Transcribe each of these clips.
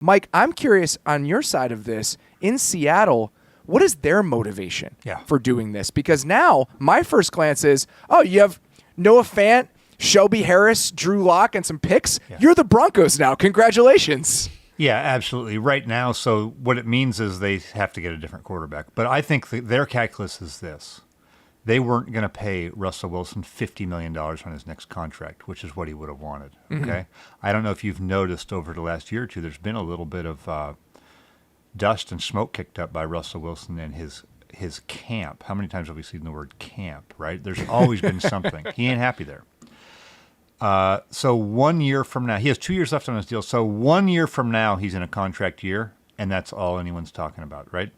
Mike, I'm curious on your side of this. In Seattle, what is their motivation for doing this? Because now my first glance is, you have Noah Fant, Shelby Harris, Drew Lock, and some picks. Yeah. You're the Broncos now. Congratulations. Yeah, absolutely. Right now, so what it means is they have to get a different quarterback. But I think their calculus is this. They weren't going to pay Russell Wilson $50 million on his next contract, which is what he would have wanted. Okay, mm-hmm. I don't know if you've noticed over the last year or two, there's been a little bit of dust and smoke kicked up by Russell Wilson and his camp. How many times have we seen the word camp, right? There's always been something. He ain't happy there. So 1 year from now, he has 2 years left on his deal. So 1 year from now, he's in a contract year, and that's all anyone's talking about, right?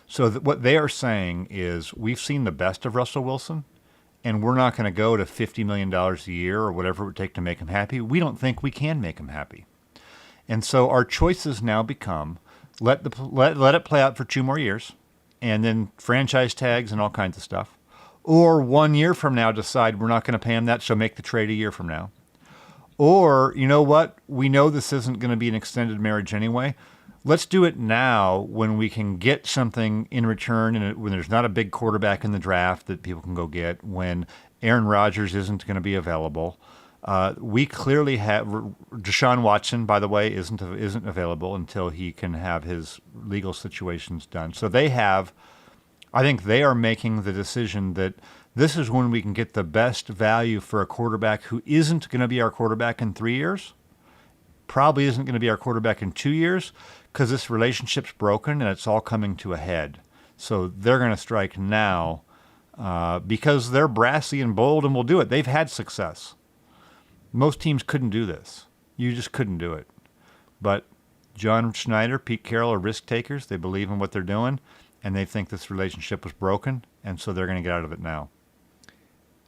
So what they are saying is we've seen the best of Russell Wilson, and we're not going to go to $50 million a year or whatever it would take to make him happy. We don't think we can make him happy. And so our choices now become let it play out for 2 more years, and then franchise tags and all kinds of stuff. Or 1 year from now, decide we're not going to pay him that, so make the trade a year from now. Or, you know what? We know this isn't going to be an extended marriage anyway. Let's do it now when we can get something in return, and when there's not a big quarterback in the draft that people can go get, when Aaron Rodgers isn't going to be available. We clearly have Deshaun Watson, by the way, isn't available until he can have his legal situations done. So I think they are making the decision that this is when we can get the best value for a quarterback who isn't going to be our quarterback in 3 years, probably isn't going to be our quarterback in 2 years, because this relationship's broken and it's all coming to a head. So they're going to strike now because they're brassy and bold and will do it. They've had success. Most teams couldn't do this. You just couldn't do it. But John Schneider, Pete Carroll are risk takers. They believe in what they're doing, and they think this relationship was broken, and so they're going to get out of it now.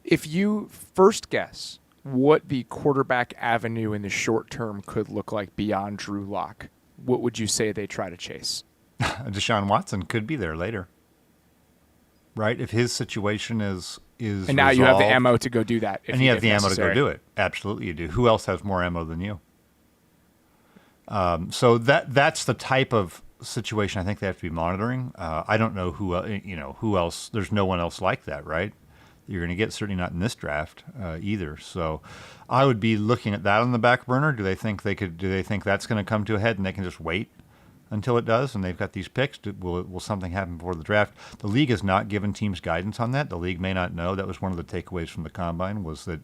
If you first guess what the quarterback avenue in the short term could look like beyond Drew Lock, what would you say they try to chase? Deshaun Watson could be there later, right? If his situation is and now resolved, you have the ammo to go do that. And you have the ammo to go do it. Absolutely, you do. Who else has more ammo than you? So that's the type of situation I think they have to be monitoring. I don't know who else. There's no one else like that, right? You're going to get, certainly not in this draft either. So I would be looking at that on the back burner. Do they think that's going to come to a head and they can just wait until it does? And they've got these picks. Will something happen before the draft? The league has not given teams guidance on that. The league may not know. That was one of the takeaways from the combine, was that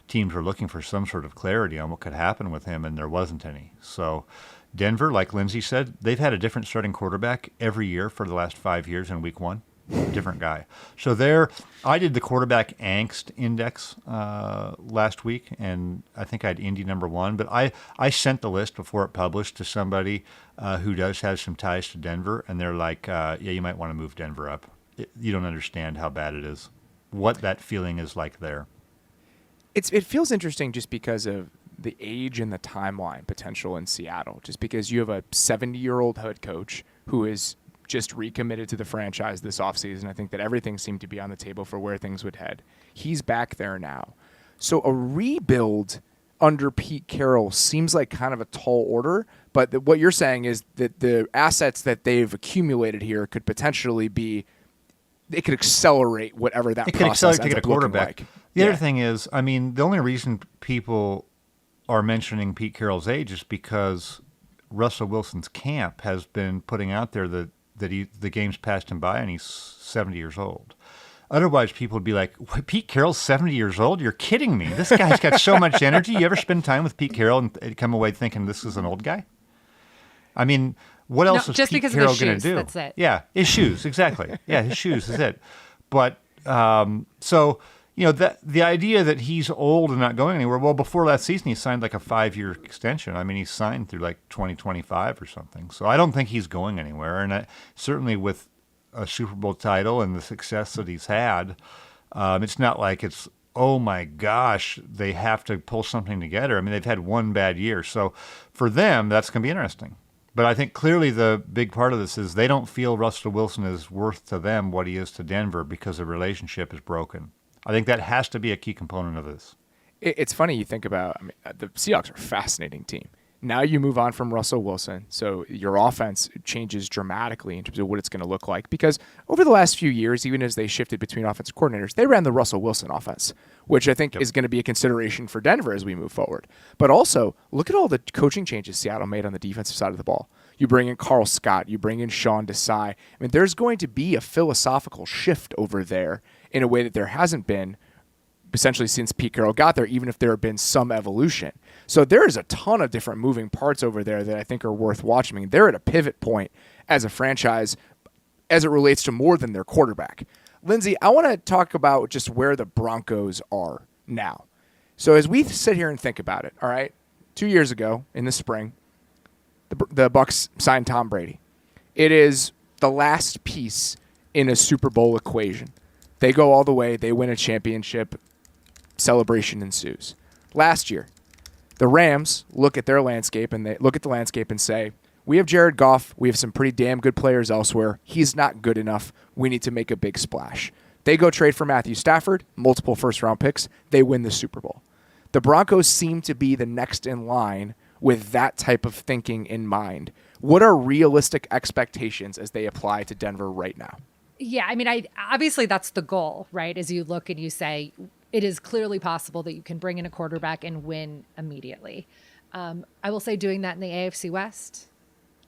teams were looking for some sort of clarity on what could happen with him, and there wasn't any. So Denver, like Lindsay said, they've had a different starting quarterback every year for the last 5 years in week one. Different guy. So I did the quarterback angst index last week, and I think I had Indy number 1. But I sent the list before it published to somebody who does have some ties to Denver, and they're like, you might want to move Denver up. You don't understand how bad it is, what that feeling is like there. It feels interesting just because of the age and the timeline potential in Seattle, just because you have a 70-year-old head coach who is just recommitted to the franchise this offseason. I think that everything seemed to be on the table for where things would head. He's back there now. So a rebuild under Pete Carroll seems like kind of a tall order, but what you're saying is that the assets that they've accumulated here could potentially be, it could accelerate whatever that process ends up looking like. The other thing is, I mean, the only reason people are mentioning Pete Carroll's age is because Russell Wilson's camp has been putting out there that the game's passed him by and he's 70 years old. Otherwise, people would be like, Pete Carroll's 70 years old? You're kidding me. This guy's got so much energy. You ever spend time with Pete Carroll and come away thinking this is an old guy? I mean, what else is Pete Carroll going to do? That's it. Yeah, his shoes, exactly. Yeah, his shoes is it. But so, the idea that he's old and not going anywhere, well, before last season, he signed like a 5-year extension. I mean, he signed through like 2025 or something. So I don't think he's going anywhere. And certainly with a Super Bowl title and the success that he's had, it's not like it's, oh my gosh, they have to pull something together. I mean, they've had one bad year. So for them, that's going to be interesting. But I think clearly the big part of this is they don't feel Russell Wilson is worth to them what he is to Denver because the relationship is broken. I think that has to be a key component of this. It's funny you think about, the Seahawks are a fascinating team. Now you move on from Russell Wilson. So your offense changes dramatically in terms of what it's going to look like. Because over the last few years, even as they shifted between offensive coordinators, they ran the Russell Wilson offense, which I think is going to be a consideration for Denver as we move forward. But also, look at all the coaching changes Seattle made on the defensive side of the ball. You bring in Carl Scott. You bring in Sean Desai. I mean, there's going to be a philosophical shift over there in a way that there hasn't been essentially since Pete Carroll got there, even if there have been some evolution. So there is a ton of different moving parts over there that I think are worth watching. I mean, they're at a pivot point as a franchise as it relates to more than their quarterback. Lindsay, I want to talk about just where the Broncos are now. So as we sit here and think about it, all right, 2 years ago in the spring, the Bucs signed Tom Brady. It is the last piece in a Super Bowl equation. They go all the way. They win a championship. Celebration ensues. Last year, the Rams look at their landscape and they look at the landscape and say, we have Jared Goff. We have some pretty damn good players elsewhere. He's not good enough. We need to make a big splash. They go trade for Matthew Stafford, multiple first-round picks. They win the Super Bowl. The Broncos seem to be the next in line with that type of thinking in mind. What are realistic expectations as they apply to Denver right now? Yeah, I mean, obviously that's the goal, right? As you look and you say, it is clearly possible that you can bring in a quarterback and win immediately. I will say doing that in the AFC West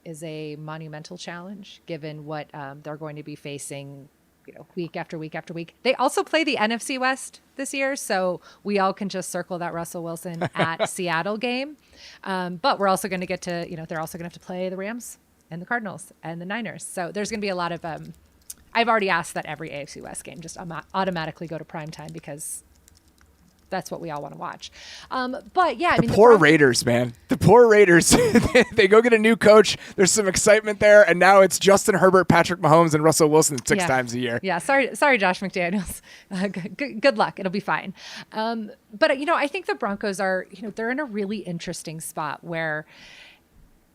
is a monumental challenge, given what they're going to be facing, week after week after week. They also play the NFC West this year, so we all can just circle that Russell Wilson at Seattle game. But we're also going to get to, they're also going to have to play the Rams and the Cardinals and the Niners. So there's going to be a lot of, I've already asked that every AFC West game just automatically go to primetime because that's what we all want to watch. But yeah, the poor Raiders, man. The poor Raiders. They go get a new coach. There's some excitement there, and now it's Justin Herbert, Patrick Mahomes, and Russell Wilson six times a year. Yeah, sorry, Josh McDaniels. Good luck. It'll be fine. But I think the Broncos are, they're in a really interesting spot where,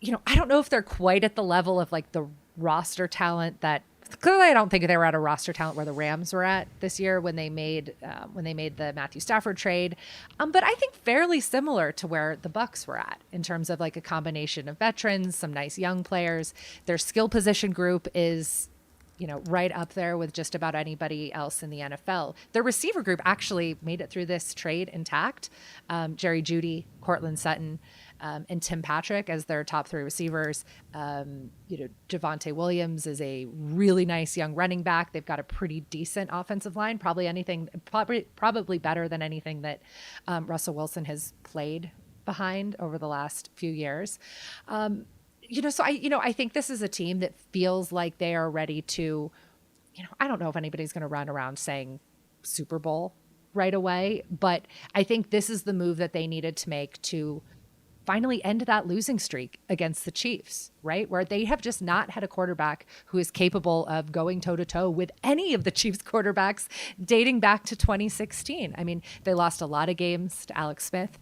I don't know if they're quite at the level of like the roster talent that. Clearly, I don't think they were at a roster talent where the Rams were at this year when they made the Matthew Stafford trade. But I think fairly similar to where the Bucs were at in terms of like a combination of veterans, some nice young players. Their skill position group is, right up there with just about anybody else in the NFL. Their receiver group actually made it through this trade intact. Jerry Jeudy, Cortland Sutton, and Tim Patrick as their top three receivers. Javonte Williams is a really nice young running back. They've got a pretty decent offensive line, probably better than anything that Russell Wilson has played behind over the last few years. So I think this is a team that feels like they are ready to, I don't know if anybody's going to run around saying Super Bowl right away, but I think this is the move that they needed to make to finally end that losing streak against the Chiefs, right? Where they have just not had a quarterback who is capable of going toe-to-toe with any of the Chiefs quarterbacks dating back to 2016. I mean, they lost a lot of games to Alex Smith.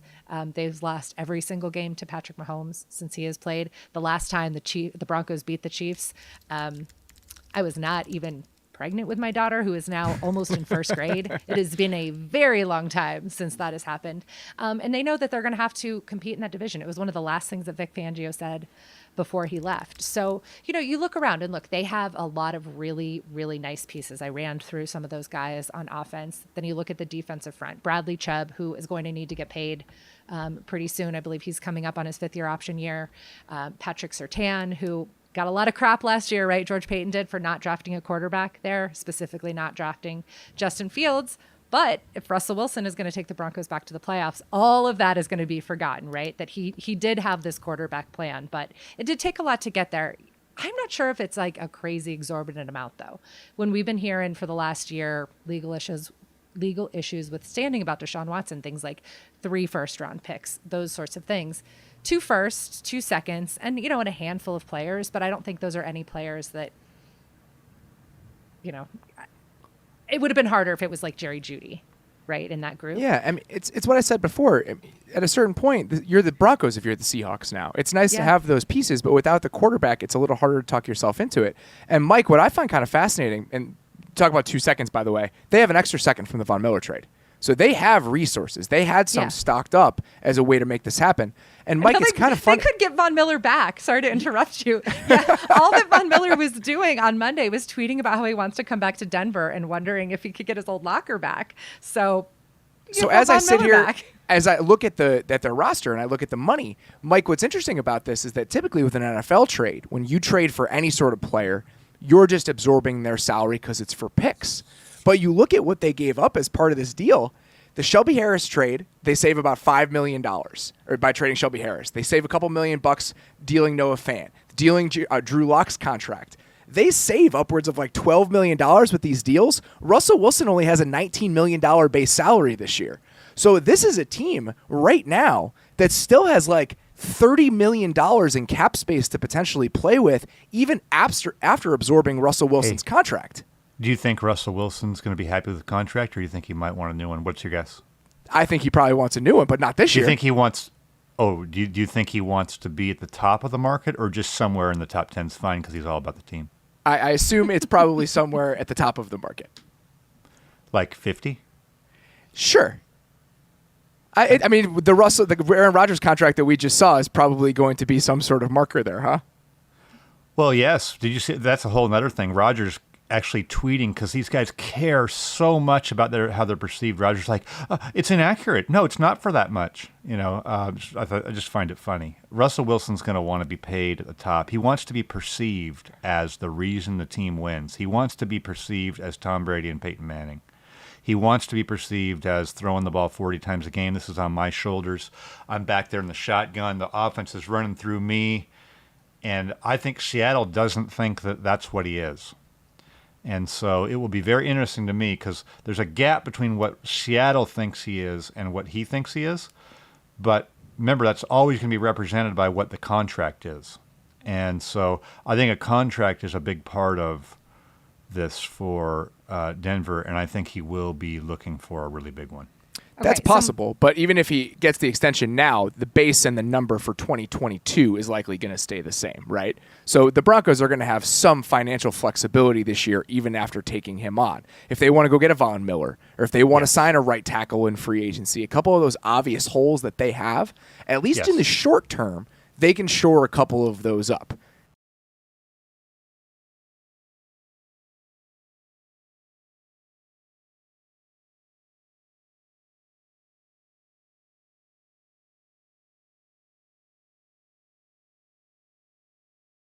They've lost every single game to Patrick Mahomes since he has played. The last time the Broncos beat the Chiefs, I was not even pregnant with my daughter, who is now almost in first grade. It has been a very long time since that has happened. And they know that they're going to have to compete in that division. It was one of the last things that Vic Fangio said before he left. So, you look around and look, they have a lot of really, really nice pieces. I ran through some of those guys on offense. Then you look at the defensive front. Bradley Chubb, who is going to need to get paid pretty soon. I believe he's coming up on his fifth-year option year. Patrick Surtain, who got a lot of crap last year, right? George Payton did for not drafting a quarterback there, specifically not drafting Justin Fields. But if Russell Wilson is going to take the Broncos back to the playoffs, all of that is going to be forgotten, right? That he did have this quarterback plan, but it did take a lot to get there. I'm not sure if it's like a crazy exorbitant amount, though. When we've been hearing for the last year legal issues withstanding about Deshaun Watson, things like 3 first-round picks, those sorts of things. 2 firsts, 2 seconds, and, and a handful of players, but I don't think those are any players that, it would have been harder if it was like Jerry Jeudy, right, in that group. Yeah, I mean, it's what I said before. At a certain point, you're the Broncos if you're the Seahawks now. It's nice to have those pieces, but without the quarterback, it's a little harder to talk yourself into it. And Mike, what I find kind of fascinating, and talk about 2 seconds, by the way, they have an extra second from the Von Miller trade. So they have resources. They had some stocked up as a way to make this happen. And Mike, it's kind of fun. They could get Von Miller back. Sorry to interrupt you. Yeah, all that Von Miller was doing on Monday was tweeting about how he wants to come back to Denver and wondering if he could get his old locker back. So as I sit here, as I look at their roster and I look at the money, Mike, what's interesting about this is that typically with an NFL trade, when you trade for any sort of player, you're just absorbing their salary because it's for picks. But you look at what they gave up as part of this deal. The Shelby Harris trade, they save about $5 million or by trading Shelby Harris. They save a couple $1 million dealing Noah Fant, dealing Drew Lock's contract. They save upwards of like $12 million with these deals. Russell Wilson only has a $19 million base salary this year. So this is a team right now that still has like $30 million in cap space to potentially play with, even after absorbing Russell Wilson's contract. Do you think Russell Wilson's going to be happy with the contract, or do you think he might want a new one? What's your guess? I think he probably wants a new one, but not this year. Do you think he wants? Oh, do you think he wants to be at the top of the market, or just somewhere in the top 10 is fine because he's all about the team? I assume it's probably somewhere at the top of the market. Like 50? Sure. I mean, the Aaron Rodgers contract that we just saw is probably going to be some sort of marker there, huh? Well, yes. Did you see? That's a whole other thing. Rodgers actually tweeting because these guys care so much about how they're perceived. Rodgers like, it's inaccurate. No, it's not for that much. I just find it funny. Russell Wilson's going to want to be paid at the top. He wants to be perceived as the reason the team wins. He wants to be perceived as Tom Brady and Peyton Manning. He wants to be perceived as throwing the ball 40 times a game. This is on my shoulders. I'm back there in the shotgun. The offense is running through me. And I think Seattle doesn't think that that's what he is. And so it will be very interesting to me because there's a gap between what Seattle thinks he is and what he thinks he is. But remember, that's always going to be represented by what the contract is. And so I think a contract is a big part of this for Denver, and I think he will be looking for a really big one. That's possible, but even if he gets the extension now, the base and the number for 2022 is likely going to stay the same, right? So the Broncos are going to have some financial flexibility this year, even after taking him on. If they want to go get a Von Miller, or if they want to sign a right tackle in free agency, a couple of those obvious holes that they have, at least in the short term, they can shore a couple of those up.